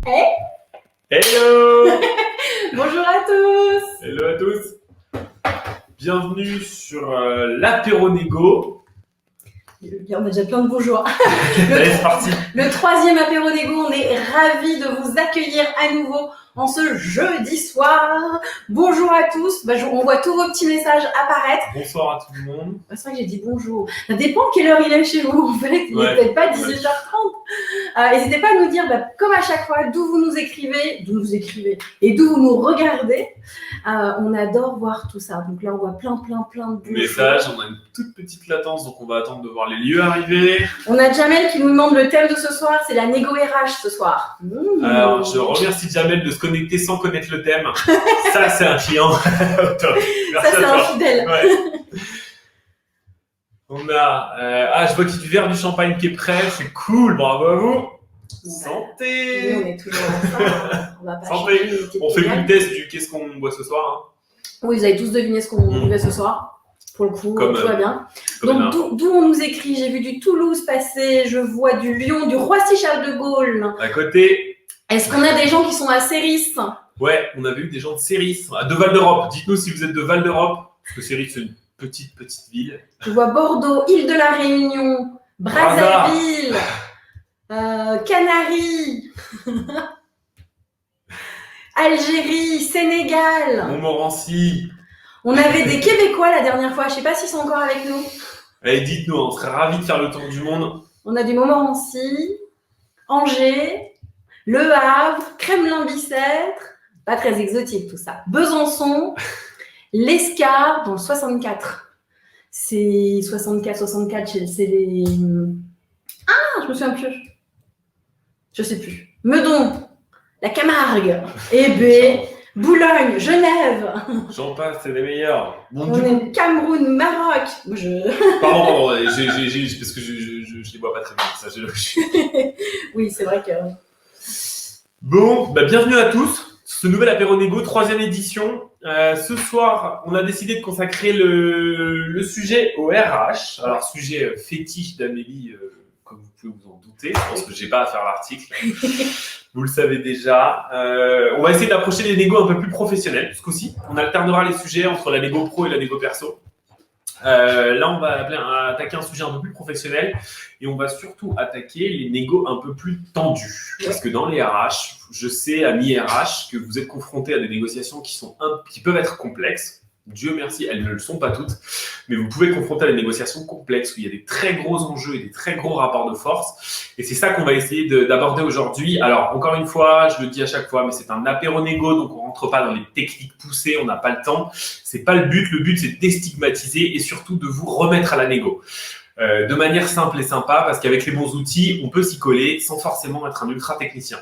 Hey. Hello. Bonjour à tous. Hello à tous. Bienvenue sur l'apéro négo. On a déjà plein de bonjours. Allez, c'est parti. Le troisième apéro négo, on est ravis de vous accueillir à nouveau en ce jeudi soir. Bonjour à tous. On voit tous vos petits messages apparaître. Bonsoir à tout le monde. C'est vrai que j'ai dit bonjour. Ça dépend quelle heure il est chez vous en fait. Il n'est peut-être pas 18h30. N'hésitez pas à nous dire, comme à chaque fois, d'où vous nous écrivez et d'où vous nous regardez. On adore voir tout ça. Donc là, on voit plein de messages. On a une toute petite latence, donc on va attendre de voir les lieux arriver. On a Jamel qui nous demande le thème de ce soir. C'est la négo RH ce soir. Alors, je remercie Jamel de se connecter sans connaître le thème. Ça, c'est un client. Ça, c'est un fidèle. Ouais. On a... je vois qu'il y a du verre du champagne qui est prêt. C'est cool. Bravo à vous. Santé. Nous, on est toujours ensemble. On va pas Santé. changer, on fait plus le test du qu'est-ce qu'on boit ce soir. Hein. Oui, vous avez tous deviné ce qu'on buvait ce soir. Pour le coup, tout va bien. Donc, d'où on nous écrit, j'ai vu du Toulouse passer, je vois du Lyon, du Roissy-Charles de Gaulle. À côté. Est-ce qu'on a des gens qui sont à Céris? Ouais, on avait eu des gens de Céris, de Val d'Europe. Dites-nous si vous êtes de Val d'Europe, parce que Céris, c'est une petite ville. Je vois Bordeaux, Île de la Réunion, Brazzaville, Canaries, Algérie, Sénégal. Montmorency. On avait des Québécois la dernière fois, je ne sais pas s'ils sont encore avec nous. Allez, dites-nous, on serait ravis de faire le tour du monde. On a du Montmorency, Angers, Le Havre, Kremlin-Bicêtre, pas très exotique tout ça. Besançon, l'Escar dans le 64. C'est 64, c'est les... Ah, je me souviens plus. Je sais plus. Meudon, la Camargue, Hébé, Boulogne, Genève. J'en passe, c'est les meilleurs. Bon, on est Cameroun, Maroc. Pardon, parce que je les vois pas très bien. Ça, Oui, c'est vrai que... Bon, bienvenue à tous. Ce nouvel apéro négo, 3e édition. Ce soir, on a décidé de consacrer le sujet au RH. Alors, sujet fétiche d'Amélie, comme vous pouvez vous en douter. Je pense que j'ai pas à faire l'article. Vous le savez déjà. On va essayer d'approcher les négos un peu plus professionnels ce coup-ci. On alternera les sujets entre la négo pro et la négo perso. Là, on va attaquer un sujet un peu plus professionnel et on va surtout attaquer les négos un peu plus tendus. Parce que dans les RH, je sais, amis RH, que vous êtes confrontés à des négociations qui peuvent être complexes. Dieu merci, elles ne le sont pas toutes, mais vous pouvez confronter à des négociations complexes où il y a des très gros enjeux et des très gros rapports de force. Et c'est ça qu'on va essayer d'aborder aujourd'hui. Alors, encore une fois, je le dis à chaque fois, mais c'est un apéro négo, donc on rentre pas dans les techniques poussées, on n'a pas le temps. C'est pas le but. Le but, c'est de déstigmatiser et surtout de vous remettre à la négo. De manière simple et sympa, parce qu'avec les bons outils, on peut s'y coller sans forcément être un ultra technicien.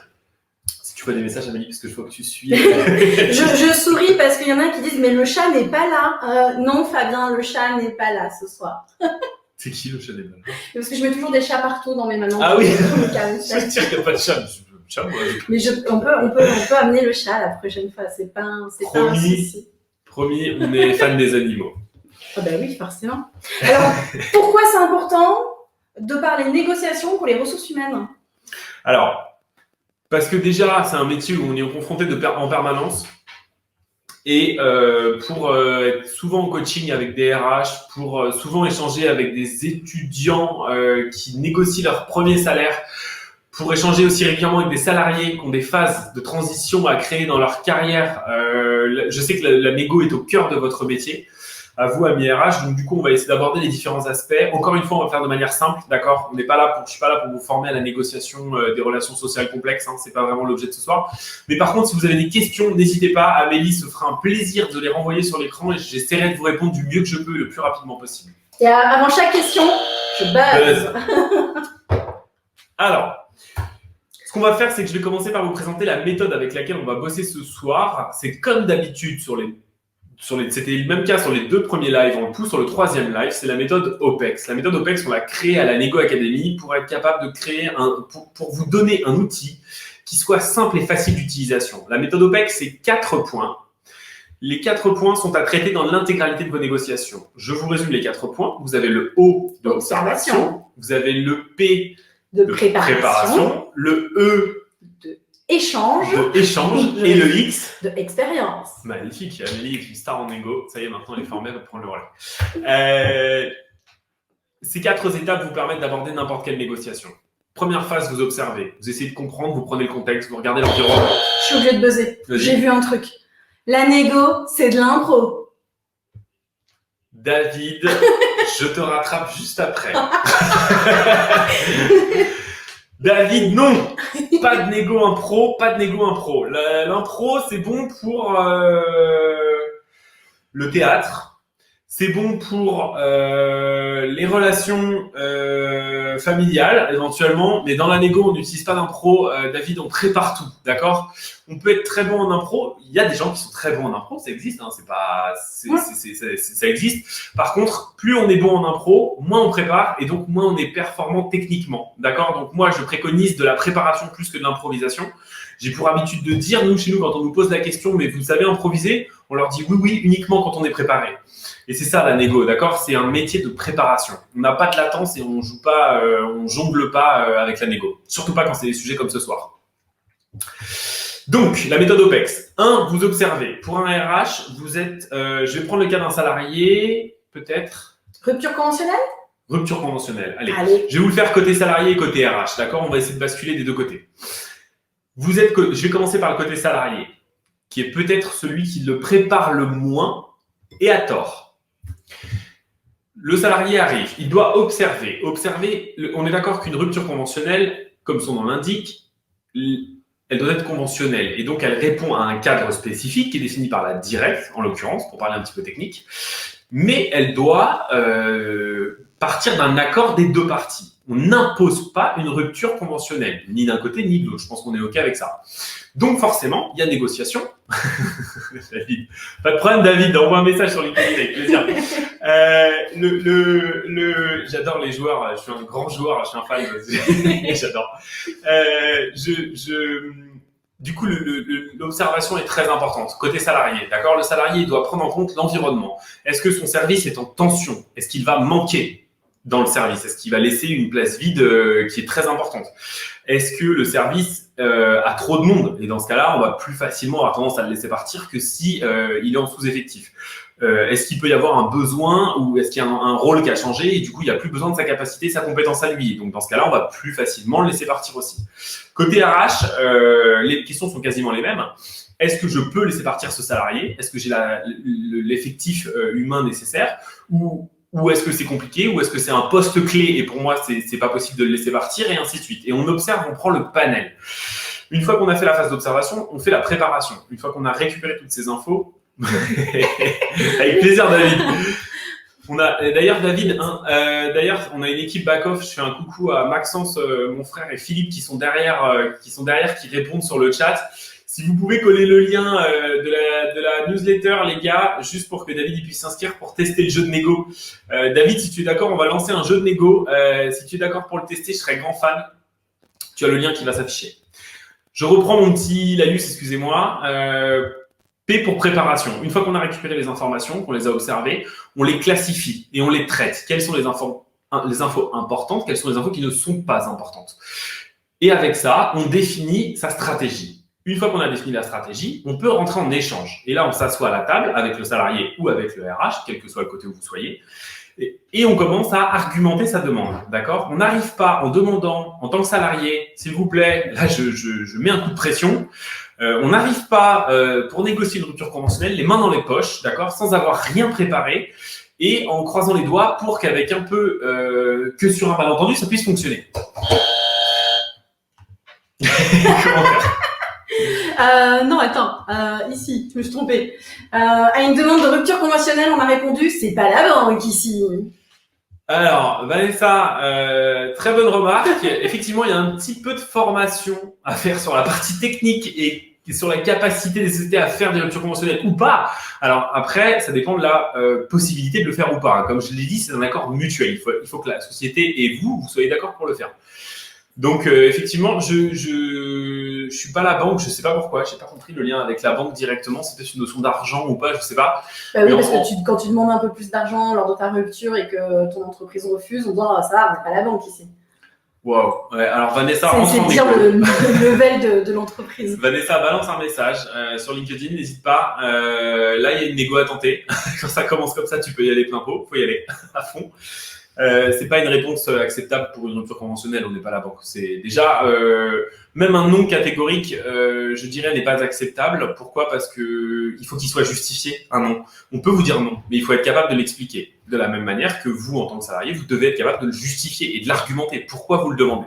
Tu vois des messages, Amélie, parce que je vois que tu suis. je souris parce qu'il y en a qui disent mais le chat n'est pas là. Non, Fabien, le chat n'est pas là ce soir. C'est qui le chat n'est pas là? Parce que je mets toujours des chats partout dans mes manants. Ah oui. Je dire qu'il n'y a pas de chat. Mais on peut amener le chat la prochaine fois. C'est pas un souci. Promis, on est fan des animaux. Ah oui, forcément. Alors, pourquoi c'est important de parler négociation pour les ressources humaines? Alors. Parce que déjà, c'est un métier où on est confronté en permanence. Et pour être souvent en coaching avec des RH, pour souvent échanger avec des étudiants qui négocient leur premier salaire, pour échanger aussi régulièrement avec des salariés qui ont des phases de transition à créer dans leur carrière. Je sais que la négo est au cœur de votre métier. À vous, amis RH. Donc, du coup, on va essayer d'aborder les différents aspects. Encore une fois, on va faire de manière simple, d'accord? Je suis pas là pour vous former à la négociation des relations sociales complexes. Hein, c'est pas vraiment l'objet de ce soir. Mais par contre, si vous avez des questions, n'hésitez pas. Amélie se fera un plaisir de les renvoyer sur l'écran et j'essaierai de vous répondre du mieux que je peux, le plus rapidement possible. Et avant chaque question, je buzz. Alors, ce qu'on va faire, c'est que je vais commencer par vous présenter la méthode avec laquelle on va bosser ce soir. C'est comme d'habitude c'était le même cas sur les 2 premiers lives, on le pousse sur le 3e live, c'est la méthode OPEX. La méthode OPEX, on l'a créée à la Négo Academy pour être capable de créer pour vous donner un outil qui soit simple et facile d'utilisation. La méthode OPEX, c'est 4 points. Les 4 points sont à traiter dans l'intégralité de vos négociations. Je vous résume les 4 points. Vous avez le O d'observation, vous avez le P de préparation, le E échange. De échange. Et le X de expérience. Magnifique. Amélie est une star en négo. Ça y est, maintenant elle est formée pour prendre le relais. Ces 4 étapes vous permettent d'aborder n'importe quelle négociation. Première phase, vous observez. Vous essayez de comprendre, vous prenez le contexte, vous regardez l'environnement. Je suis obligée de buzzer. J'ai vu un truc. La négo, c'est de l'impro. David, je te rattrape juste après. David, non. Pas de négo impro, pas de négo impro. L'impro, c'est bon pour le théâtre. C'est bon pour les relations familiales, éventuellement. Mais dans la négo, on n'utilise pas d'impro. David, on prépare tout, d'accord? On peut être très bon en impro. Il y a des gens qui sont très bons en impro, ça existe. Hein, ça existe. Par contre, plus on est bon en impro, moins on prépare et donc moins on est performant techniquement, d'accord? Donc moi, je préconise de la préparation plus que de l'improvisation. J'ai pour habitude de dire, chez nous, quand on nous pose la question, mais vous savez improviser? On leur dit oui, uniquement quand on est préparé. Et c'est ça la négo, d'accord? C'est un métier de préparation. On n'a pas de latence et on joue pas, on jongle pas avec la négo. Surtout pas quand c'est des sujets comme ce soir. Donc, la méthode OPEX. 1, vous observez. Pour un RH, vous êtes, je vais prendre le cas d'un salarié, peut-être. Rupture conventionnelle? Rupture conventionnelle. Allez. Je vais vous le faire côté salarié et côté RH, d'accord? On va essayer de basculer des deux côtés. Je vais commencer par le côté salarié, qui est peut-être celui qui le prépare le moins et à tort. Le salarié arrive, il doit observer. On est d'accord qu'une rupture conventionnelle, comme son nom l'indique, elle doit être conventionnelle et donc elle répond à un cadre spécifique qui est défini par la directe, en l'occurrence, pour parler un petit peu technique, mais elle doit partir d'un accord des deux parties. On n'impose pas une rupture conventionnelle, ni d'un côté ni de l'autre. Je pense qu'on est OK avec ça. Donc forcément, il y a négociation. David. Pas de problème, David, envoie un message sur LinkedIn avec plaisir. J'adore les joueurs, je suis un grand joueur, je suis un fan, j'adore. Du coup, l'observation est très importante. Côté salarié, d'accord? Le salarié doit prendre en compte l'environnement. Est-ce que son service est en tension? Est-ce qu'il va manquer dans le service? Est-ce qu'il va laisser une place vide qui est très importante? Est-ce que le service a trop de monde? Et dans ce cas-là, on va plus facilement avoir tendance à le laisser partir que si il est en sous-effectif. Est-ce qu'il peut y avoir un besoin ou est-ce qu'il y a un rôle qui a changé et du coup, il n'y a plus besoin de sa capacité, sa compétence à lui? Donc, dans ce cas-là, on va plus facilement le laisser partir aussi. Côté RH, les questions sont quasiment les mêmes. Est-ce que je peux laisser partir ce salarié? Est-ce que j'ai l'effectif humain nécessaire ou est-ce que c'est compliqué, ou est-ce que c'est un poste clé et pour moi, c'est pas possible de le laisser partir et ainsi de suite. Et on observe, on prend le panel. Une fois qu'on a fait la phase d'observation, on fait la préparation. Une fois qu'on a récupéré toutes ces infos, avec plaisir, David. D'ailleurs, David, on a une équipe back-off. Je fais un coucou à Maxence, mon frère, et Philippe qui sont derrière, qui répondent sur le chat. Si vous pouvez coller le lien de la newsletter, les gars, juste pour que David puisse s'inscrire pour tester le jeu de négo. David, si tu es d'accord, on va lancer un jeu de négo. Si tu es d'accord pour le tester, je serais grand fan. Tu as le lien qui va s'afficher. Je reprends mon petit laïus, excusez-moi. P pour préparation. Une fois qu'on a récupéré les informations, qu'on les a observées, on les classifie et on les traite. Quelles sont les infos importantes? Quelles sont les infos qui ne sont pas importantes? Et avec ça, on définit sa stratégie. Une fois qu'on a défini la stratégie, on peut rentrer en échange. Et là, on s'assoit à la table avec le salarié ou avec le RH, quel que soit le côté où vous soyez, et on commence à argumenter sa demande. D'accord? On n'arrive pas en demandant, en tant que salarié, s'il vous plaît, là, je mets un coup de pression. On n'arrive pas, pour négocier une rupture conventionnelle, les mains dans les poches, d'accord, sans avoir rien préparé et en croisant les doigts pour qu'avec un peu que sur un malentendu, ça puisse fonctionner. Comment faire? Non, attends, ici, je me suis trompée. À une demande de rupture conventionnelle, on m'a répondu, c'est pas la banque ici. Alors, Vanessa, très bonne remarque. Effectivement, il y a un petit peu de formation à faire sur la partie technique et sur la capacité des sociétés à faire des ruptures conventionnelles ou pas. Alors après, ça dépend de la possibilité de le faire ou pas. Comme je l'ai dit, c'est un accord mutuel. Il faut que la société et vous soyez d'accord pour le faire. Donc effectivement, je suis pas la banque, je sais pas pourquoi, j'ai pas compris le lien avec la banque directement, c'est peut-être une notion d'argent ou pas, je sais pas. Bah oui, parce que quand tu demandes un peu plus d'argent lors de ta rupture et que ton entreprise refuse, on dit ça, on n'est pas la banque ici. Wow. Ouais, alors Vanessa, C'est dire le level de l'entreprise. Vanessa, balance un message sur LinkedIn, n'hésite pas. Là, il y a une négo à tenter. Quand ça commence comme ça, tu peux y aller plein pot, faut y aller à fond. C'est pas une réponse acceptable pour une rupture conventionnelle, on n'est pas la banque. C'est déjà même un non catégorique, je dirais, n'est pas acceptable. Pourquoi ? Parce que il faut qu'il soit justifié, un non. On peut vous dire non, mais il faut être capable de l'expliquer. De la même manière que vous, en tant que salarié, vous devez être capable de le justifier et de l'argumenter. Pourquoi vous le demandez ?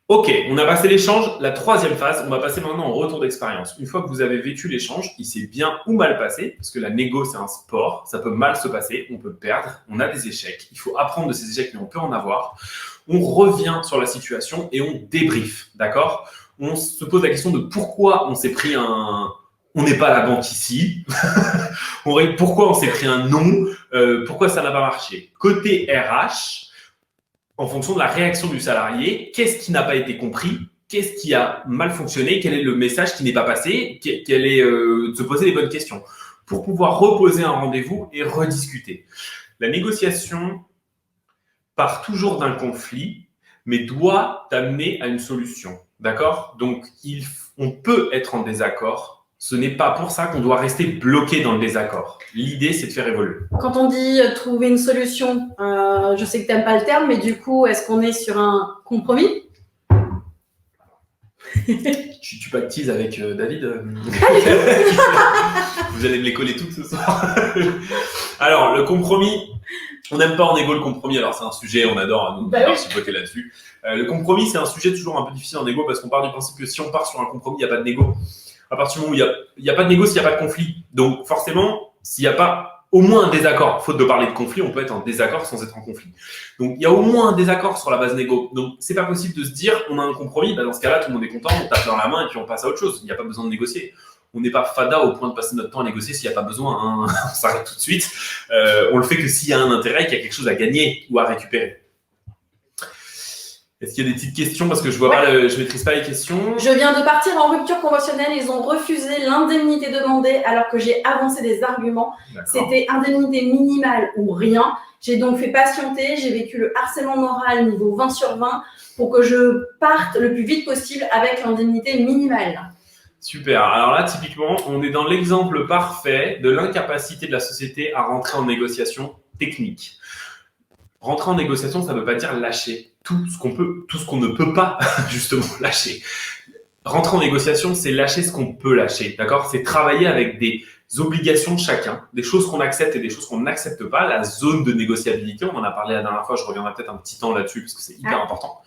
Ok, on a passé l'échange. La troisième phase, on va passer maintenant au retour d'expérience. Une fois que vous avez vécu l'échange, il s'est bien ou mal passé, parce que la négo, c'est un sport, ça peut mal se passer, on peut perdre, on a des échecs. Il faut apprendre de ces échecs, mais on peut en avoir. On revient sur la situation et on débriefe, d'accord ? On se pose la question de pourquoi on s'est pris un... On n'est pas à la banque ici. Pourquoi on s'est pris un non ? Pourquoi ça n'a pas marché ? Côté RH, en fonction de la réaction du salarié, qu'est-ce qui n'a pas été compris ? Qu'est-ce qui a mal fonctionné ? Quel est le message qui n'est pas passé ? Quel est de se poser les bonnes questions pour pouvoir reposer un rendez-vous et rediscuter. La négociation part toujours d'un conflit, mais doit t'amener à une solution. D'accord ? Donc, on peut être en désaccord. Ce n'est pas pour ça qu'on doit rester bloqué dans le désaccord. L'idée, c'est de faire évoluer. Quand on dit trouver une solution, je sais que tu n'aimes pas le terme, mais du coup, est-ce qu'on est sur un compromis ? Tu pactises avec David Vous allez me les coller toutes ce soir. Alors, le compromis, on n'aime pas en égo le compromis. Alors, c'est un sujet, on adore nous chipoter là-dessus. Le compromis, c'est un sujet toujours un peu difficile en égo parce qu'on part du principe que si on part sur un compromis, il n'y a pas de négo. À partir du moment où il n'y a pas de négo, s'il n'y a pas de conflit. Donc, forcément, s'il n'y a pas au moins un désaccord, faute de parler de conflit, on peut être en désaccord sans être en conflit. Donc, il y a au moins un désaccord sur la base négo. Donc, c'est pas possible de se dire, on a un compromis, dans ce cas-là, tout le monde est content, on tape dans la main et puis on passe à autre chose. Il n'y a pas besoin de négocier. On n'est pas fada au point de passer notre temps à négocier s'il n'y a pas besoin. Hein. On s'arrête tout de suite. On le fait que s'il y a un intérêt, qu'il y a quelque chose à gagner ou à récupérer. Est-ce qu'il y a des petites questions ? Parce que je je maîtrise pas les questions. Je viens de partir en rupture conventionnelle. Ils ont refusé l'indemnité demandée alors que j'ai avancé des arguments. D'accord. C'était indemnité minimale ou rien. J'ai donc fait patienter. J'ai vécu le harcèlement moral niveau 20 sur 20 pour que je parte le plus vite possible avec l'indemnité minimale. Super. Alors là, typiquement, on est dans l'exemple parfait de l'incapacité de la société à rentrer en négociation technique. Rentrer en négociation, ça ne veut pas dire lâcher tout ce qu'on ne peut pas justement lâcher. Rentrer en négociation, c'est lâcher ce qu'on peut lâcher, d'accord ? C'est travailler avec des obligations de chacun, des choses qu'on accepte et des choses qu'on n'accepte pas, la zone de négociabilité, on en a parlé la dernière fois, je reviendrai peut-être un petit temps là-dessus parce que c'est hyper important.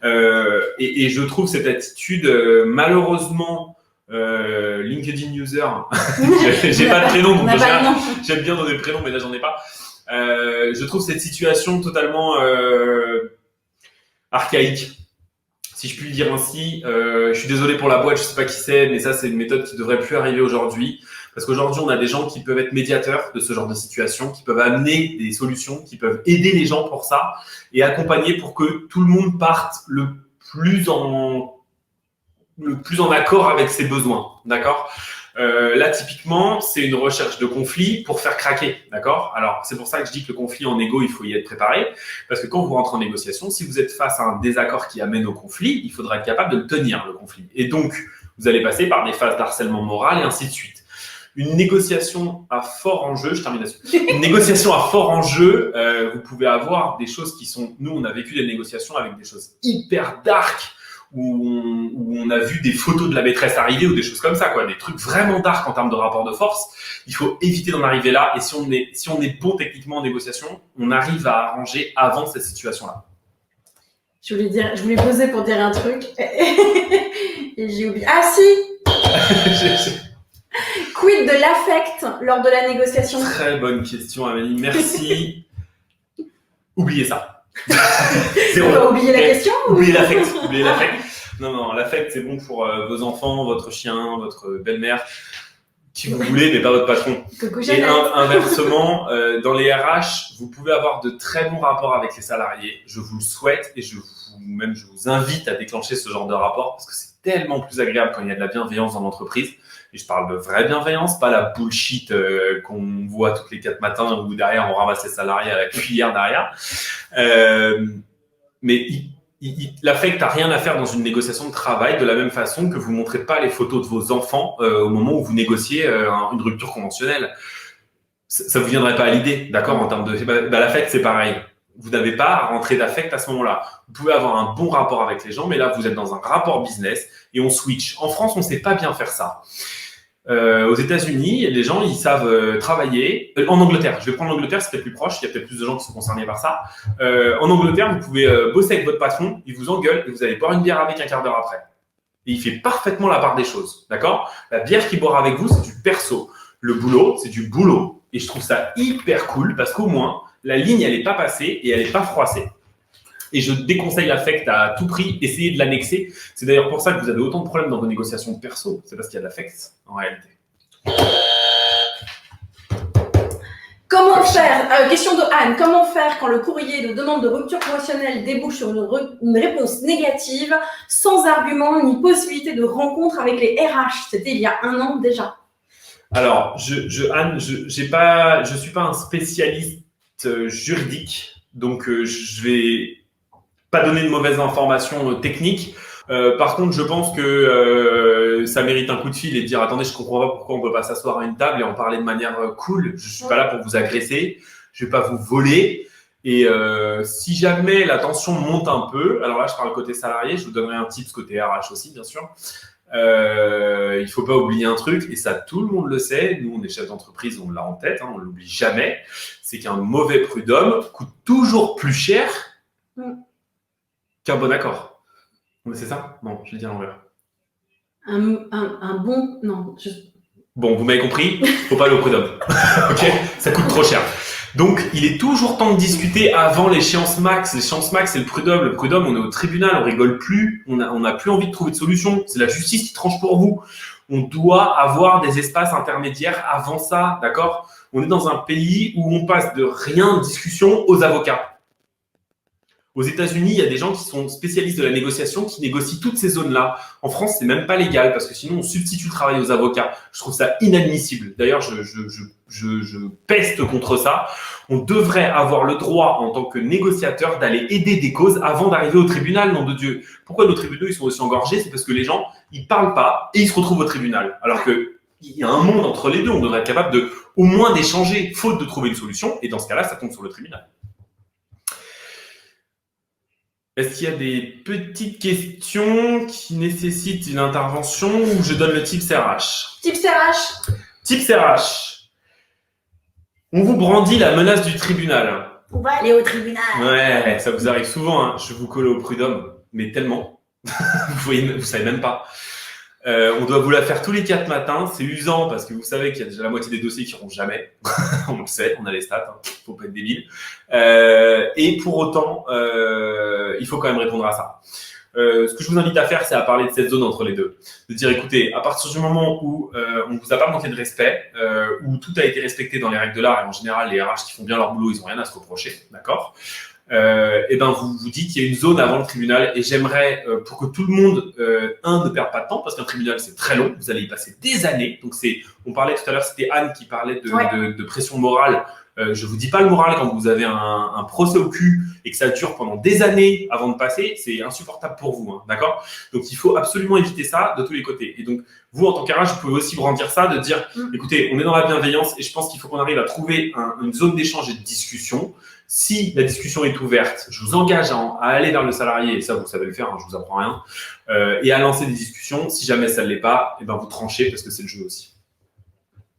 Et je trouve cette attitude, malheureusement, LinkedIn user, j'ai pas de prénom, donc j'aime bien donner le prénom, mais là j'en ai pas. Je trouve cette situation totalement archaïque, si je puis le dire ainsi. Je suis désolé pour la boîte, je sais pas qui c'est, mais ça c'est une méthode qui devrait plus arriver aujourd'hui, parce qu'aujourd'hui on a des gens qui peuvent être médiateurs de ce genre de situation, qui peuvent amener des solutions, qui peuvent aider les gens pour ça et accompagner pour que tout le monde parte le plus en accord avec ses besoins, d'accord ? Là, typiquement, c'est une recherche de conflit pour faire craquer, d'accord ? Alors, c'est pour ça que je dis que le conflit en égo, il faut y être préparé, parce que quand vous rentrez en négociation, si vous êtes face à un désaccord qui amène au conflit, il faudra être capable de le tenir, le conflit. Et donc, vous allez passer par des phases d'harcèlement moral et ainsi de suite. Une négociation à fort enjeu, je termine là-dessus. Une négociation à fort enjeu, vous pouvez avoir des choses qui sont... Nous, on a vécu des négociations avec des choses hyper dark, où on a vu des photos de la maîtresse arriver ou des choses comme ça, quoi, des trucs vraiment dark en termes de rapport de force. Il faut éviter d'en arriver là. Et si on est bon techniquement en négociation, on arrive à arranger avant cette situation-là. Je voulais poser pour dire un truc et j'ai oublié. Ah si. Quid de l'affect lors de la négociation ? Très bonne question, Amélie. Merci. Oubliez ça. On va oublier la question ? Oubliez l'affect. Non, l'affect, c'est bon pour vos enfants, votre chien, votre belle-mère, qui vous voulez, mais pas votre patron. Et inversement, dans les RH, vous pouvez avoir de très bons rapports avec les salariés. Je vous le souhaite et je vous invite à déclencher ce genre de rapport parce que c'est tellement plus agréable quand il y a de la bienveillance dans l'entreprise. Et je parle de vraie bienveillance, pas la bullshit qu'on voit toutes les 4 matins où derrière on ramasse les salariés à la cuillère derrière. Mais l'affect n'a rien à faire dans une négociation de travail, de la même façon que vous ne montrez pas les photos de vos enfants au moment où vous négociez une rupture conventionnelle. Ça ne vous viendrait pas à l'idée, d'accord, en termes de… l'affect, c'est pareil. Vous n'avez pas à rentrer d'affect à ce moment-là. Vous pouvez avoir un bon rapport avec les gens, mais là, vous êtes dans un rapport business et on switch. En France, on ne sait pas bien faire ça. Aux États-Unis, les gens, ils savent travailler. En Angleterre, je vais prendre l'Angleterre, c'est peut-être plus proche, il y a peut-être plus de gens qui sont concernés par ça. En Angleterre, vous pouvez bosser avec votre patron, il vous engueule et vous allez boire une bière avec un quart d'heure après. Et il fait parfaitement la part des choses, d'accord? La bière qu'il boira avec vous, c'est du perso. Le boulot, c'est du boulot. Et je trouve ça hyper cool parce qu'au moins, la ligne, elle n'est pas passée et elle n'est pas froissée. Et je déconseille l'affect à tout prix, essayez de l'annexer. C'est d'ailleurs pour ça que vous avez autant de problèmes dans vos négociations perso. C'est parce qu'il y a de l'affect, en réalité. Comment faire, question de Anne, comment faire quand le courrier de demande de rupture conventionnelle débouche sur une réponse négative, sans argument ni possibilité de rencontre avec les RH? C'était il y a 1 an déjà. Alors, Anne, je suis pas un spécialiste juridique, donc je vais pas donner de mauvaises informations techniques. Par contre, je pense que ça mérite un coup de fil et de dire attendez, je comprends pas pourquoi on peut pas s'asseoir à une table et en parler de manière cool. Je suis pas là pour vous agresser, je vais pas vous voler. Et si jamais la tension monte un peu, alors là, je parle côté salarié, je vous donnerai un tips côté RH aussi, bien sûr. Il faut pas oublier un truc, et ça tout le monde le sait, nous on est chef d'entreprise, on l'a en tête, on l'oublie jamais, c'est qu'un mauvais prud'homme coûte toujours plus cher qu'un bon accord. C'est ça? Non, je l'ai dit à l'envers. Un bon… Non. Bon, vous m'avez compris, faut pas aller au prud'homme. Ok, ça coûte trop cher. Donc, il est toujours temps de discuter avant l'échéance max. L'échéance max, c'est le prud'homme. Le prud'homme, on est au tribunal, on rigole plus, on a plus envie de trouver de solution. C'est la justice qui tranche pour vous. On doit avoir des espaces intermédiaires avant ça, d'accord? On est dans un pays où on passe de rien de discussion aux avocats. Aux États-Unis, il y a des gens qui sont spécialistes de la négociation, qui négocient toutes ces zones-là. En France, c'est même pas légal parce que sinon, on substitue le travail aux avocats. Je trouve ça inadmissible. D'ailleurs, je peste contre ça. On devrait avoir le droit, en tant que négociateur, d'aller aider des causes avant d'arriver au tribunal, nom de Dieu. Pourquoi nos tribunaux ils sont aussi engorgés? C'est parce que les gens, ils parlent pas et ils se retrouvent au tribunal. Alors que il y a un monde entre les deux. On devrait être capable de, au moins, d'échanger, faute de trouver une solution. Et dans ce cas-là, ça tombe sur le tribunal. Est-ce qu'il y a des petites questions qui nécessitent une intervention ou je donne le tips RH? Tips RH. Tips RH. On vous brandit la menace du tribunal. On va aller au tribunal. Ouais, ça vous arrive souvent. Hein. Je vous colle au prud'homme, mais tellement. Vous savez même pas. On doit vous la faire tous les 4 matins. C'est usant parce que vous savez qu'il y a déjà la moitié des dossiers qui n'iront jamais. On le sait, on a les stats. Hein. Faut pas être débile. Et pour autant, il faut quand même répondre à ça. Ce que je vous invite à faire, c'est à parler de cette zone entre les deux. De dire, écoutez, à partir du moment où on ne vous a pas manqué de respect, où tout a été respecté dans les règles de l'art, et en général, les RH qui font bien leur boulot, ils n'ont rien à se reprocher, d'accord? Et ben vous vous dites qu'il y a une zone avant le tribunal et j'aimerais pour que tout le monde ne perde pas de temps parce qu'un tribunal c'est très long, vous allez y passer des années. Donc on parlait tout à l'heure, c'était Anne qui parlait de pression morale. Je vous dis pas le moral quand vous avez un procès au cul et que ça dure pendant des années avant de passer, c'est insupportable pour vous, hein, d'accord? Donc il faut absolument éviter ça de tous les côtés. Et donc vous en tant qu'RH, vous pouvez aussi brandir ça, de dire écoutez, on est dans la bienveillance et je pense qu'il faut qu'on arrive à trouver une zone d'échange et de discussion. Si la discussion est ouverte, je vous engage à aller vers le salarié, et ça vous savez le faire, hein, je vous apprends rien, et à lancer des discussions. Si jamais ça ne l'est pas, et ben vous tranchez parce que c'est le jeu aussi.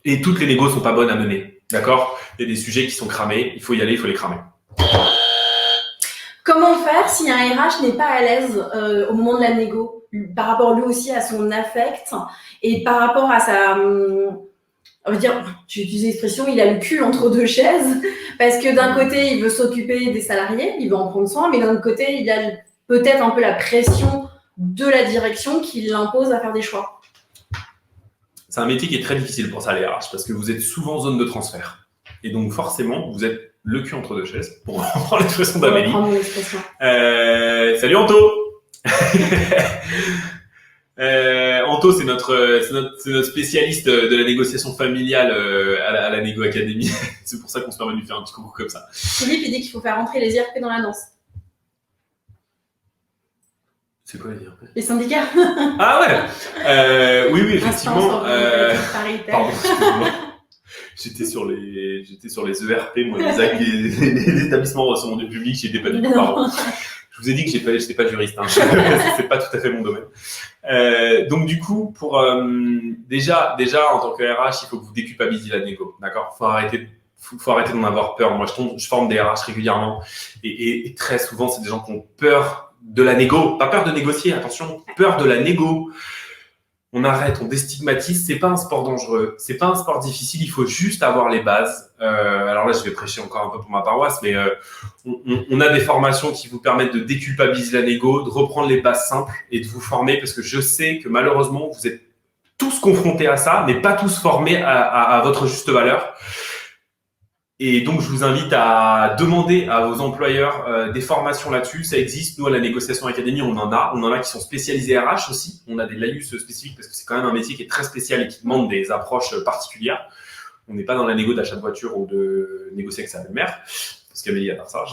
Et toutes les négos sont pas bonnes à mener, d'accord? Il y a des sujets qui sont cramés, il faut y aller, il faut les cramer. Comment faire si un RH n'est pas à l'aise au moment de la négo, par rapport lui aussi à son affect et par rapport à sa… on va dire, j'ai utilisé l'expression, il a le cul entre deux chaises, parce que d'un côté, il veut s'occuper des salariés, il veut en prendre soin, mais d'un autre côté, il a peut-être un peu la pression de la direction qui l'impose à faire des choix. C'est un métier qui est très difficile pour ça, les RH, parce que vous êtes souvent en zone de transfert. Et donc, forcément, vous êtes le cul entre deux chaises, pour reprendre l'expression d'Amélie. Salut Anto. Anto, c'est notre spécialiste de la négociation familiale à la Négo Academy. C'est pour ça qu'on se permet de lui faire un petit coucou comme ça. Philippe, il dit qu'il faut faire rentrer les IRP dans la danse. C'est quoi les IRP? Les syndicats. Ah ouais. Oui, effectivement. Pardon, excuse-moi. J'étais sur les ERP, moi, les établissements de recevement du public, j'y étais pas du tout. Pardon. Je vous ai dit que j'étais pas juriste, hein. C'est pas tout à fait mon domaine. Donc du coup, pour déjà en tant que RH, il faut que vous déculpabilisiez la négo, d'accord? Faut arrêter d'en avoir peur. Moi, je forme des RH régulièrement et très souvent, c'est des gens qui ont peur de la négo, pas peur de négocier, attention, peur de la négo. On arrête, on déstigmatise. C'est pas un sport dangereux, c'est pas un sport difficile. Il faut juste avoir les bases. Alors là, je vais prêcher encore un peu pour ma paroisse, mais on a des formations qui vous permettent de déculpabiliser la négo, de reprendre les bases simples et de vous former, parce que je sais que malheureusement, vous êtes tous confrontés à ça, mais pas tous formés à votre juste valeur. Et donc, je vous invite à demander à vos employeurs des formations là-dessus. Ça existe. Nous, à la Négociation Academy, on en a qui sont spécialisés RH aussi. On a des laïus spécifiques parce que c'est quand même un métier qui est très spécial et qui demande des approches particulières. On n'est pas dans la négo d'achat de voiture ou de négocier avec sa belle-mère, parce qu'Amélie adore ça.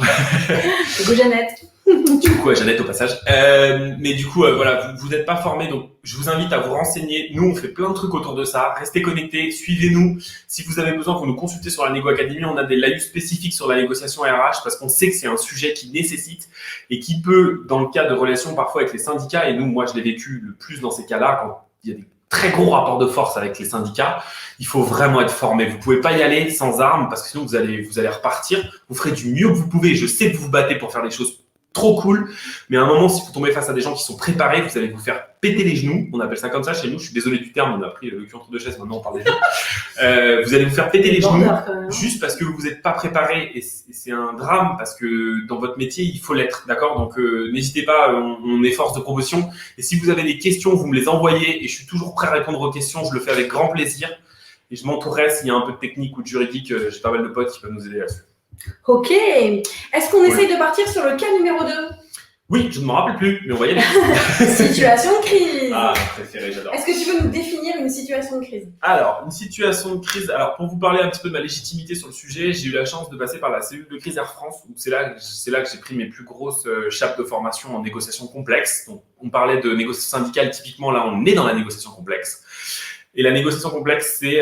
Coucou Jeannette. Du coup, Jeannette au passage. Mais du coup, voilà, vous n'êtes pas formé, donc je vous invite à vous renseigner. Nous, on fait plein de trucs autour de ça. Restez connectés, suivez-nous. Si vous avez besoin, vous nous consultez sur la Négo Academy. On a des laïus spécifiques sur la négociation RH parce qu'on sait que c'est un sujet qui nécessite et qui peut, dans le cas de relations parfois avec les syndicats, et nous, moi, je l'ai vécu le plus dans ces cas-là, quand il y a des très gros rapports de force avec les syndicats, il faut vraiment être formé. Vous pouvez pas y aller sans armes parce que sinon vous allez repartir. Vous ferez du mieux que vous pouvez. Je sais que vous vous battez pour faire des choses trop cool, mais à un moment, si vous tombez face à des gens qui sont préparés, vous allez vous faire péter les genoux. On appelle ça comme ça chez nous. Je suis désolé du terme, on a pris le cul entre deux chaises. Maintenant, on parle des genoux. Vous allez vous faire péter les genoux juste parce que vous n'êtes pas préparé, et c'est un drame parce que dans votre métier, il faut l'être, d'accord? Donc, n'hésitez pas. On est force de promotion. Et si vous avez des questions, vous me les envoyez, et je suis toujours prêt à répondre aux questions. Je le fais avec grand plaisir. Et je m'entourerai s'il y a un peu de technique ou de juridique. J'ai pas mal de potes qui peuvent nous aider là-dessus. Ok. Est-ce qu'on essaye de partir sur le cas numéro 2? Oui, je ne m'en rappelle plus, mais on va y aller. Situation de crise. Ah, préféré, j'adore. Est-ce que tu peux nous définir une situation de crise? Alors, une situation de crise. Alors, pour vous parler un petit peu de ma légitimité sur le sujet, j'ai eu la chance de passer par la cellule de crise Air France, où c'est là que j'ai pris mes plus grosses chapes de formation en négociation complexe. Donc, on parlait de négociation syndicale, typiquement, là, on est dans la négociation complexe. Et la négociation complexe, c'est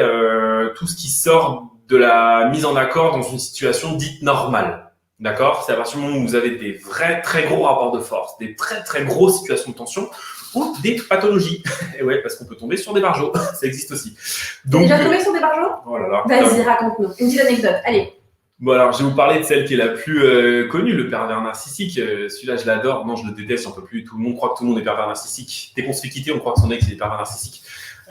tout ce qui sort de la mise en accord dans une situation dite normale. D'accord? C'est à partir du moment où vous avez des vrais, très gros rapports de force, des très, très grosses situations de tension ou des pathologies. Et ouais, parce qu'on peut tomber sur des barjots. Ça existe aussi. Donc, t'es déjà tombé sur des barjots? Oh là là. Vas-y, raconte-nous. Une petite anecdote. Allez. Bon, alors, je vais vous parler de celle qui est la plus connue, le pervers narcissique. Celui-là, je l'adore. Non, je le déteste, j'en peux plus. Tout le monde croit que tout le monde est pervers narcissique. Dès qu'on se fait quitter, on croit que son ex est pervers narcissique.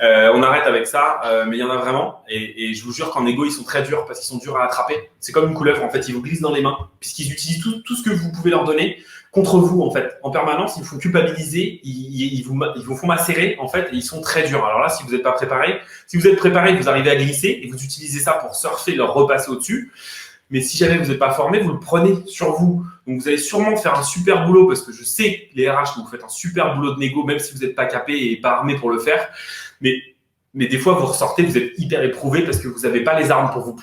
On arrête avec ça, mais il y en a vraiment. Et je vous jure qu'en négo, ils sont très durs parce qu'ils sont durs à attraper. C'est comme une couleuvre, en fait. Ils vous glissent dans les mains puisqu'ils utilisent tout ce que vous pouvez leur donner contre vous, en fait. En permanence, ils vous font culpabiliser, ils vous font macérer, en fait, et ils sont très durs. Alors là, si vous n'êtes pas préparé, si vous êtes préparé, vous arrivez à glisser et vous utilisez ça pour surfer, leur repasser au-dessus. Mais si jamais vous n'êtes pas formé, vous le prenez sur vous. Donc, vous allez sûrement faire un super boulot parce que je sais, les RH, que vous faites un super boulot de négo, même si vous n'êtes pas capé et pas armé pour le faire. Mais des fois, vous ressortez, vous êtes hyper éprouvé parce que vous n'avez pas les armes pour vous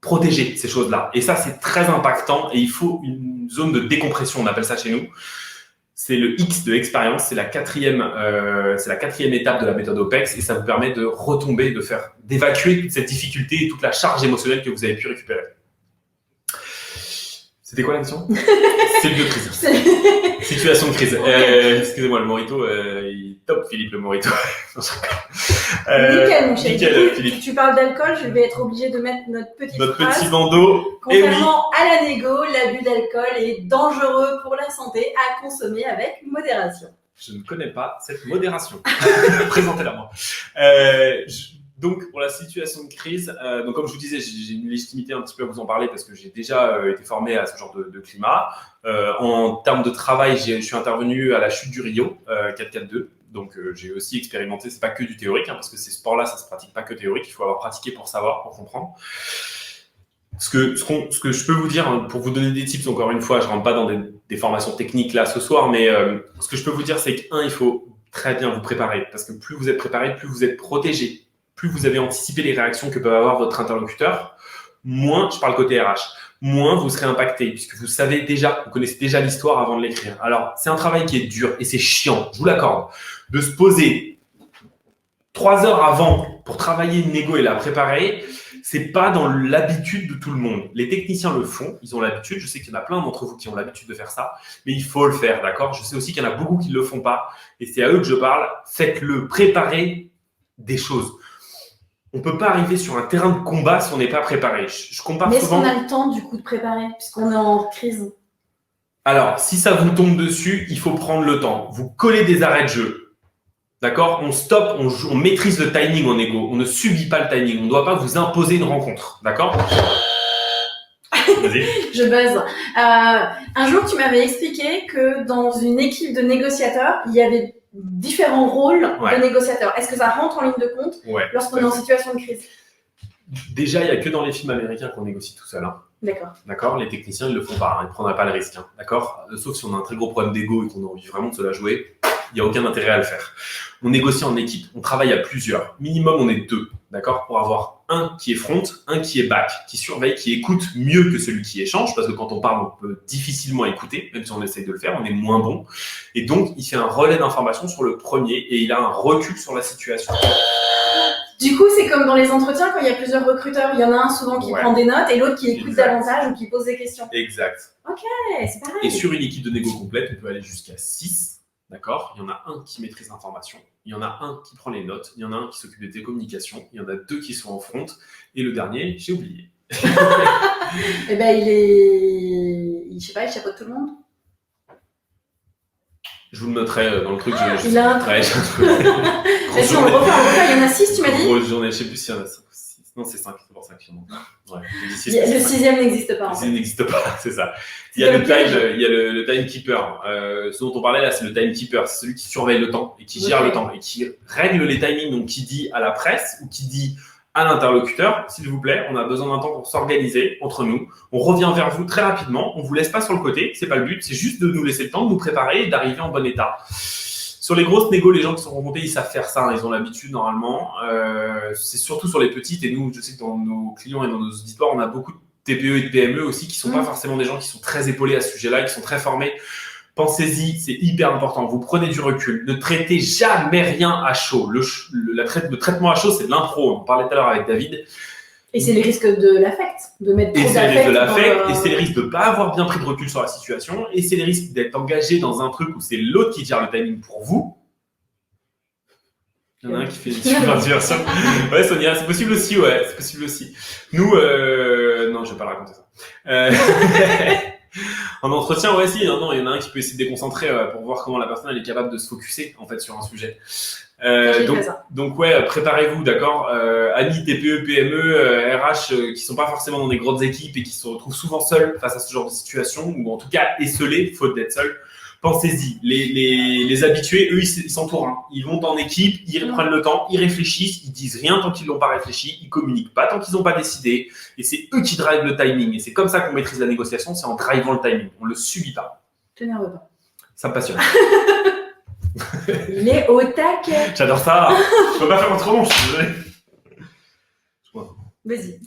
protéger ces choses-là. Et ça, c'est très impactant et il faut une zone de décompression, on appelle ça chez nous. C'est le X de expérience, c'est la quatrième étape de la méthode OPEX et ça vous permet de retomber, d'évacuer toute cette difficulté et toute la charge émotionnelle que vous avez pu récupérer. C'était quoi la question? C'est de crise. Situation de crise. Excusez-moi, le Morito, il est top, Philippe, le Morito. Nickel, mon chéri. Nickel, Philippe. Tu parles d'alcool, je vais être obligée de mettre notre petit bandeau. Concernant à la négo, l'abus d'alcool est dangereux pour la santé, à consommer avec modération. Je ne connais pas cette modération. Présentez-la moi. Donc, pour la situation de crise, donc comme je vous disais, j'ai une légitimité un petit peu à vous en parler parce que j'ai déjà été formé à ce genre de climat. En termes de travail, je suis intervenu à la chute du Rio 4-4-2. Donc, j'ai aussi expérimenté, c'est pas que du théorique, hein, parce que ces sports-là, ça se pratique pas que théorique. Il faut avoir pratiqué pour savoir, pour comprendre. Ce que je peux vous dire, hein, pour vous donner des tips, encore une fois, je rentre pas dans des formations techniques là ce soir, mais ce que je peux vous dire, c'est il faut très bien vous préparer parce que plus vous êtes préparé, plus vous êtes protégé. Plus vous avez anticipé les réactions que peut avoir votre interlocuteur, moins, je parle côté RH, moins vous serez impacté, puisque vous connaissez déjà l'histoire avant de l'écrire. Alors, c'est un travail qui est dur et c'est chiant, je vous l'accorde, de se poser 3 heures avant pour travailler une négo et la préparer. C'est pas dans l'habitude de tout le monde. Les techniciens le font, ils ont l'habitude. Je sais qu'il y en a plein d'entre vous qui ont l'habitude de faire ça, mais il faut le faire, d'accord? Je sais aussi qu'il y en a beaucoup qui ne le font pas, et c'est à eux que je parle. Faites-le, préparez des choses. On peut pas arriver sur un terrain de combat si on n'est pas préparé. Je compare souvent. Mais est-ce qu'on a le temps du coup de préparer, puisqu'on est en crise? Alors, si ça vous tombe dessus, il faut prendre le temps. Vous collez des arrêts de jeu. D'accord? On stoppe, on maîtrise le timing en égo. On ne subit pas le timing. On ne doit pas vous imposer une rencontre. D'accord? Vas-y. Je buzz. Un jour, tu m'avais expliqué que dans une équipe de négociateurs, il y avait différents rôles de négociateurs. Est-ce que ça rentre en ligne de compte lorsqu'on est en situation de crise? Déjà, il n'y a que dans les films américains qu'on négocie tout seul. Hein. D'accord. Les techniciens, ils ne le font pas. Ils ne prendraient pas le risque. Hein. D'accord. Sauf si on a un très gros problème d'ego et qu'on a envie vraiment de se la jouer. Il n'y a aucun intérêt à le faire. On négocie en équipe, on travaille à plusieurs. Minimum, on est 2, d'accord? Pour avoir un qui est front, un qui est back, qui surveille, qui écoute mieux que celui qui échange, parce que quand on parle, on peut difficilement écouter, même si on essaye de le faire, on est moins bon. Et donc, il fait un relais d'informations sur le premier et il a un recul sur la situation. Du coup, c'est comme dans les entretiens, quand il y a plusieurs recruteurs, il y en a un souvent qui prend des notes et l'autre qui écoute davantage ou qui pose des questions. Exact. Ok, c'est pareil. Et sur une équipe de négo complète, on peut aller jusqu'à 6. D'accord? Il y en a un qui maîtrise l'information, il y en a un qui prend les notes, il y en a un qui s'occupe des communications, il y en a 2 qui sont en front, et le dernier, j'ai oublié. Eh ben, je sais pas, il chapeaute tout le monde. Je vous le noterai dans le truc. Il a un truc. Et si on le refait, il y en a 6, tu m'as dit? Grosse journée, je sais plus s'il y en a 5 ou 6. Non, c'est 5, c'est pour ça qu'il y en a. Ouais, le 6e n'existe pas. Le 6e n'existe pas, c'est ça. Il y a le timekeeper. Ce dont on parlait là, c'est le timekeeper. C'est celui qui surveille le temps et qui gère le temps et qui règle les timings. Donc, qui dit à la presse ou qui dit à l'interlocuteur, s'il vous plaît, on a besoin d'un temps pour s'organiser entre nous. On revient vers vous très rapidement. On vous laisse pas sur le côté. C'est pas le but. C'est juste de nous laisser le temps de nous préparer et d'arriver en bon état. Sur les grosses négos, les gens qui sont remontés, ils savent faire ça. Hein, ils ont l'habitude normalement. C'est surtout sur les petites. Et nous, je sais que dans nos clients et dans nos auditoires, on a beaucoup de TPE et de PME aussi qui sont pas forcément des gens qui sont très épaulés à ce sujet-là, qui sont très formés. Pensez-y, c'est hyper important. Vous prenez du recul. Ne traitez jamais rien à chaud. Le traitement à chaud, c'est de l'impro. On parlait tout à l'heure avec David. Et c'est les risques de l'affect, de mettre trop d'affect. Et c'est les risques de l'affect, et c'est les risques de ne pas avoir bien pris de recul sur la situation, et c'est les risques d'être engagé dans un truc où c'est l'autre qui gère le timing pour vous. Il y en a un qui fait une super diversion. Ouais, Sonia, c'est possible aussi, ouais, c'est possible aussi. Nous, non, je vais pas le raconter ça. En entretien, ouais, si, non, il y en a un qui peut essayer de déconcentrer pour voir comment la personne elle est capable de se focuser en fait sur un sujet. Donc ouais, préparez-vous, d'accord. Amis TPE, PME, RH qui sont pas forcément dans des grandes équipes et qui se retrouvent souvent seuls face à ce genre de situation, ou en tout cas esselés, faute d'être seuls. Pensez-y, les habitués, eux, ils s'entourent. Hein. Ils vont en équipe, ils prennent le temps, ils réfléchissent, ils disent rien tant qu'ils l'ont pas réfléchi, ils communiquent pas tant qu'ils n'ont pas décidé, et c'est eux qui drivent le timing. Et c'est comme ça qu'on maîtrise la négociation, c'est en drivant le timing. On le subit pas. T'énerve pas. Ça me passionne. Il est au taquet. J'adore ça. Je peux pas faire autrement, je suis désolé. Vas-y.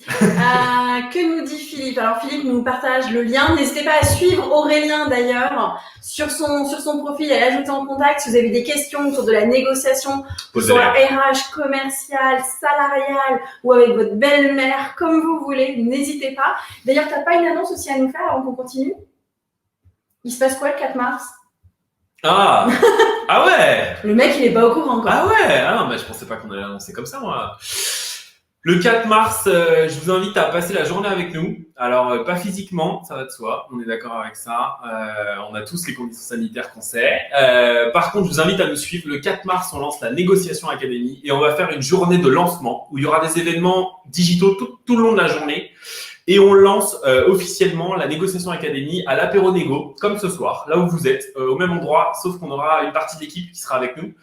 Que nous dit Philippe? Alors Philippe nous partage le lien. N'hésitez pas à suivre Aurélien d'ailleurs sur son profil et à l'ajouter en contact si vous avez des questions autour de la négociation, sur la RH commerciale, salariale ou avec votre belle-mère, comme vous voulez. N'hésitez pas. D'ailleurs, tu n'as pas une annonce aussi à nous faire avant qu'on continue? Il se passe quoi le 4 mars? Ah ouais. Le mec, il est pas au courant, quoi. Ah ouais. Ah non, mais je pensais pas qu'on allait l'annoncer comme ça, moi. Le 4 mars, je vous invite à passer la journée avec nous. Alors, pas physiquement, ça va de soi, on est d'accord avec ça. On a tous les conditions sanitaires qu'on sait. Par contre, je vous invite à nous suivre. Le 4 mars, on lance la Négociation Academy et on va faire une journée de lancement où il y aura des événements digitaux tout le long de la journée. Et on lance officiellement la Négociation Academy à l'apéro négo, comme ce soir, là où vous êtes, au même endroit, sauf qu'on aura une partie de l'équipe qui sera avec nous,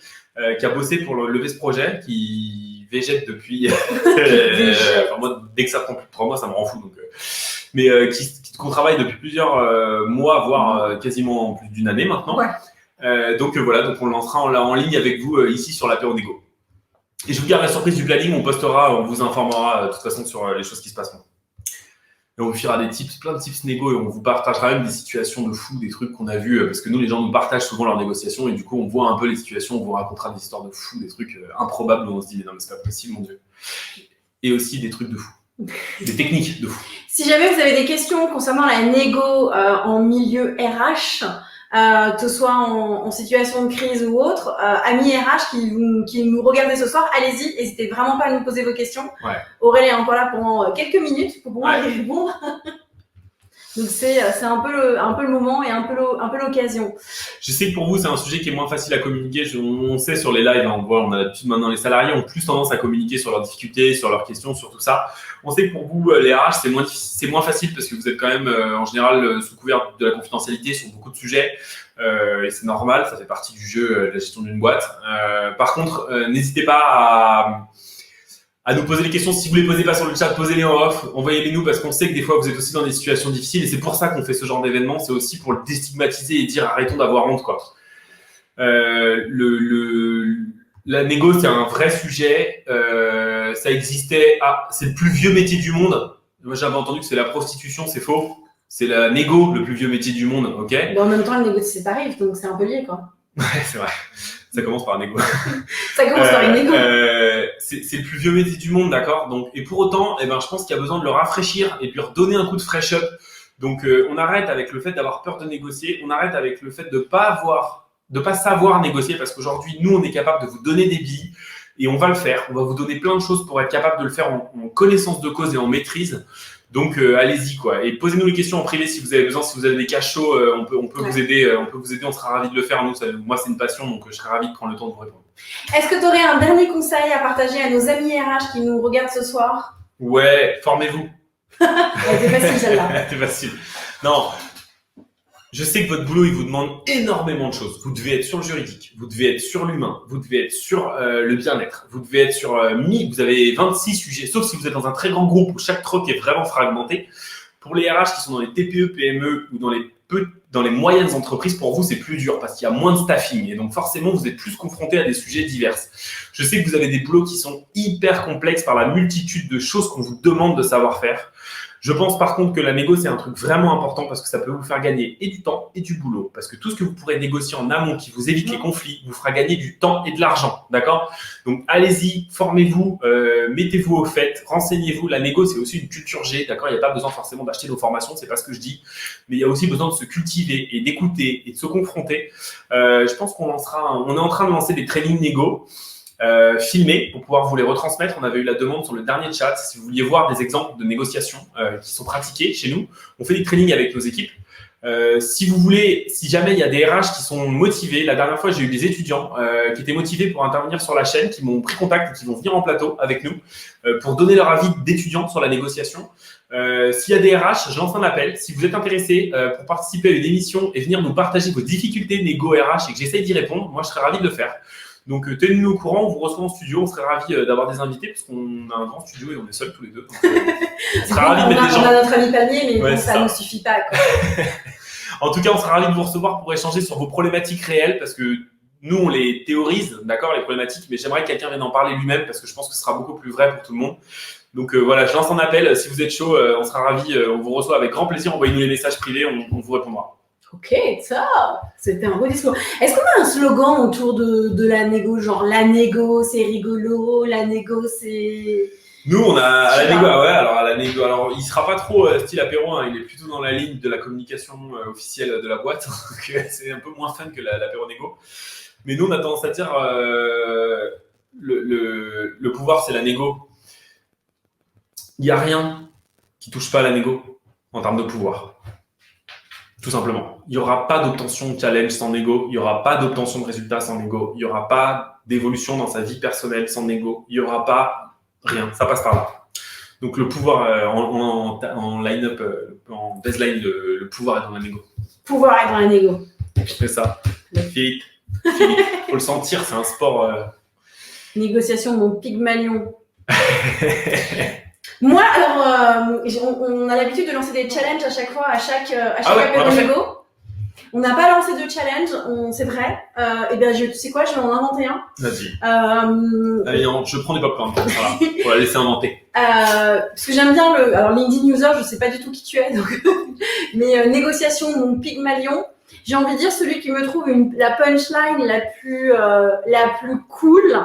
qui a bossé pour lever ce projet, qui végète depuis… enfin, moi, dès que ça prend plus de 3 mois, ça me rend fou. Donc, mais qu'on travaille depuis plusieurs mois, voire quasiment plus d'une année maintenant. Ouais. Donc voilà, donc on le lancera en ligne avec vous ici sur l'apéro négo. Et je vous garde la surprise du planning, on postera, on vous informera de toute façon sur les choses qui se passeront. Et on vous fera des tips, plein de tips négo, et on vous partagera même des situations de fou, des trucs qu'on a vus, parce que nous, les gens nous partagent souvent leurs négociations, et du coup, on voit un peu les situations, on vous racontera des histoires de fou, des trucs improbables, où on se dit, mais non, mais c'est pas possible, mon Dieu. Et aussi des trucs de fou. Des techniques de fou. Si jamais vous avez des questions concernant la négo en milieu RH, que ce soit en situation de crise ou autre, amis RH qui nous regardez ce soir, allez-y, n'hésitez vraiment pas à nous poser vos questions. Ouais. Aurélie est encore là pendant quelques minutes pour pouvoir y répondre. Donc c'est un peu le moment et un peu l'occasion. Je sais que pour vous, c'est un sujet qui est moins facile à communiquer. On sait sur les lives, on voit, on a l'habitude maintenant, les salariés ont plus tendance à communiquer sur leurs difficultés, sur leurs questions, sur tout ça. On sait que pour vous, les RH, c'est moins facile parce que vous êtes quand même en général sous couvert de la confidentialité sur beaucoup de sujets. Et c'est normal, ça fait partie du jeu de la gestion d'une boîte. Par contre, n'hésitez pas à nous poser les questions. Si vous les posez pas sur le chat, posez-les en off, envoyez-les nous parce qu'on sait que des fois vous êtes aussi dans des situations difficiles et c'est pour ça qu'on fait ce genre d'événement. C'est aussi pour le déstigmatiser et dire arrêtons d'avoir honte, quoi. La négo, c'est un vrai sujet. Ça existait. C'est le plus vieux métier du monde. Moi, j'avais entendu que c'est la prostitution, c'est faux. C'est la négo, le plus vieux métier du monde, ok. Mais en même temps, le négo c'est tarif, donc c'est un peu lié, quoi. Ouais, c'est vrai. Ça commence par un négo. Ça commence par une négo. C'est le plus vieux métier du monde, d'accord. Donc, et pour autant, je pense qu'il y a besoin de le rafraîchir et puis redonner un coup de fresh up. Donc, on arrête avec le fait d'avoir peur de négocier. On arrête avec le fait de pas savoir négocier parce qu'aujourd'hui, nous, on est capable de vous donner des billes et on va le faire. On va vous donner plein de choses pour être capable de le faire en connaissance de cause et en maîtrise. Donc, allez-y, quoi. Et posez-nous les questions en privé si vous avez besoin. Si vous avez des cas chauds, on peut vous aider. On peut vous aider. On sera ravis de le faire. Nous, moi, c'est une passion, donc je serai ravi de prendre le temps de vous répondre. Est-ce que tu aurais un dernier conseil à partager à nos amis RH qui nous regardent ce soir? Ouais, formez-vous. C'est facile, celle-là. C'est facile. Non. Je sais que votre boulot, il vous demande énormément de choses. Vous devez être sur le juridique, vous devez être sur l'humain, vous devez être sur le bien-être, vous devez être sur vous avez 26 sujets, sauf si vous êtes dans un très grand groupe où chaque truc est vraiment fragmenté. Pour les RH qui sont dans les TPE, PME ou dans les moyennes entreprises, pour vous, c'est plus dur parce qu'il y a moins de staffing et donc forcément, vous êtes plus confrontés à des sujets divers. Je sais que vous avez des boulots qui sont hyper complexes par la multitude de choses qu'on vous demande de savoir faire. Je pense par contre que la négo, c'est un truc vraiment important parce que ça peut vous faire gagner et du temps et du boulot. Parce que tout ce que vous pourrez négocier en amont qui vous évite les conflits vous fera gagner du temps et de l'argent. D'accord ? Donc, allez-y, formez-vous, mettez-vous au fait, renseignez-vous. La négo, c'est aussi une culture G. D'accord ? Il n'y a pas besoin forcément d'acheter nos formations, c'est pas ce que je dis. Mais il y a aussi besoin de se cultiver et d'écouter et de se confronter. Je pense on est en train de lancer des trainings négo. Filmés pour pouvoir vous les retransmettre. On avait eu la demande sur le dernier chat. Si vous vouliez voir des exemples de négociations qui sont pratiqués chez nous, on fait des trainings avec nos équipes. Si jamais il y a des RH qui sont motivés, la dernière fois j'ai eu des étudiants qui étaient motivés pour intervenir sur la chaîne, qui m'ont pris contact et qui vont venir en plateau avec nous pour donner leur avis d'étudiants sur la négociation. S'il y a des RH, je lance un appel. Si vous êtes intéressés pour participer à une émission et venir nous partager vos difficultés négo RH et que j'essaye d'y répondre, moi je serais ravi de le faire. Donc, tenez-nous au courant, on vous reçoit en studio, on serait ravis d'avoir des invités parce qu'on a un grand studio et on est seuls tous les deux. Donc, on sera ravis de mettre des gens. On a notre ami Palmier, mais ouais, bon, ça ne suffit pas, quoi. En tout cas, on sera ravis de vous recevoir pour échanger sur vos problématiques réelles parce que nous, on les théorise, d'accord, les problématiques, mais j'aimerais que quelqu'un vienne en parler lui-même parce que je pense que ce sera beaucoup plus vrai pour tout le monde. Donc, voilà, je lance un appel. Si vous êtes chaud, on sera ravis, on vous reçoit avec grand plaisir. Envoyez-nous les messages privés, on vous répondra. Ok, ça, c'était un beau discours. Est-ce qu'on a un slogan autour de la négo, genre la négo c'est rigolo, la négo c'est... Nous, on a à la négo, à la négo, alors il sera pas trop style apéro, hein, il est plutôt dans la ligne de la communication officielle de la boîte, donc c'est un peu moins fun que l'apéro négo. Mais nous, on a tendance à dire le pouvoir, c'est la négo. Il n'y a rien qui touche pas à la négo en termes de pouvoir. Tout simplement. Il n'y aura pas d'obtention de challenge sans négo. Il n'y aura pas d'obtention de résultats sans négo. Il n'y aura pas d'évolution dans sa vie personnelle sans négo. Il n'y aura pas rien. Ça passe par là. Donc, le pouvoir en line-up, en baseline, le pouvoir est dans la négo. Pouvoir est dans la négo. C'est ça. Philippe. Faut le sentir, c'est un sport. Négociation, mon Pygmalion. Moi, alors, on a l'habitude de lancer des challenges à chaque fois, à chaque apéro négo. On n'a pas lancé de challenge, c'est vrai. Et bien, tu sais quoi, je vais en inventer un. Vas-y. Euh, Allez, je prends des popcorn. Voilà, pour la laisser inventer. parce que j'aime bien alors LinkedIn User, je sais pas du tout qui tu es, donc mais négociation, donc Pygmalion. J'ai envie de dire celui qui me trouve la punchline la plus cool,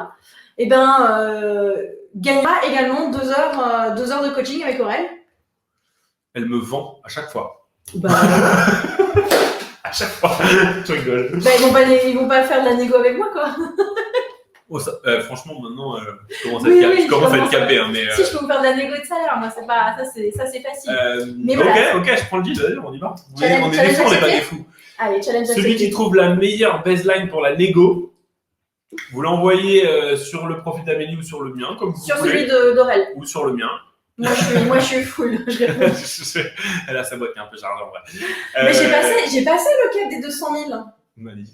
et gagnera également 2 heures de coaching avec Aurel. Elle me vend à chaque fois. Bah, À chaque fois. Je rigole. Ils vont pas faire de la négo avec moi, quoi. Oh, franchement, maintenant, je commence à être à capé. Hein, mais, Si je peux vous faire de la négo de salaire, moi, c'est pas, ça c'est facile. Mais ok, voilà. ok, je prends le deal, on y va. Oui, Challenge- on est des challenge fous, on n'est pas accepté. des fous. Allez, challenge Celui accepté. qui trouve la meilleure baseline pour la négo, vous l'envoyez sur le profil d'Amélie ou sur le mien, comme vous Sur voulez. celui d'Aurel. Ou sur le mien. Moi, je suis full. Je réponds. Elle a sa boîte qui est un peu jardin, en vrai. Mais j'ai passé le cap des 200 000.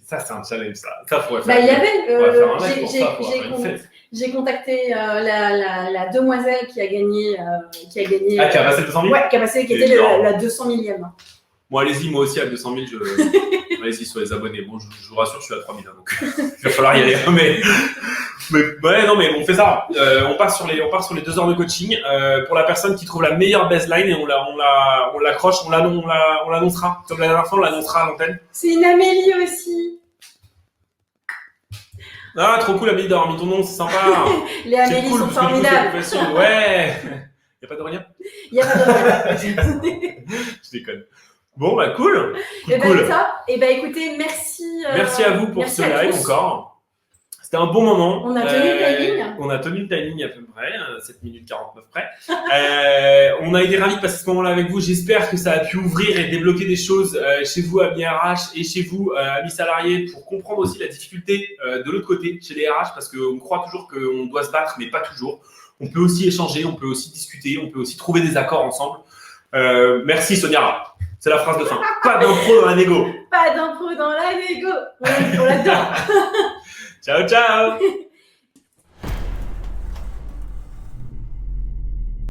Ça, c'est un challenge, ça. Ça, faudrait Bah, faire. il y avait. On va faire un live pour ça, faudra faire une fête. J'ai contacté la demoiselle qui a gagné. Qui a passé 200 000. Ouais, qui a passé, qui était la 200 millième. Bon, allez-y, moi aussi, à 200 000, allez-y, sur les abonnés. Bon, je vous rassure, je suis à 3 000, hein, donc il va falloir y aller. Mais ouais, non, mais on fait ça. On part sur les 2 heures de coaching pour la personne qui trouve la meilleure baseline et on l'accroche, on l'annoncera. Comme la dernière fois, on l'annoncera à l'antenne. C'est une Amélie aussi. Ah, trop cool, Amélie, d'avoir mis ton nom, c'est sympa. Les Amélie cool, sont parce que du coup, formidables. c'est facile. Ouais. Y a pas de rien. Il y a pas de Je déconne. Bon, bah cool. Cool. Écoutez, merci. Merci à vous pour ce live encore. C'était un bon moment. On a tenu le timing. On a tenu le timing à peu près, 7 minutes 49 près. On a été ravis de passer ce moment-là avec vous. J'espère que ça a pu ouvrir et débloquer des choses chez vous, amis RH, et chez vous, amis salariés, pour comprendre aussi la difficulté de l'autre côté, chez les RH, parce qu'on croit toujours qu'on doit se battre, mais pas toujours. On peut aussi échanger, on peut aussi discuter, on peut aussi trouver des accords ensemble. Merci Sonia. C'est la phrase de fin. Pas d'impro dans la négo. Pas d'impro dans la négo. On l'adore. Ciao, ciao.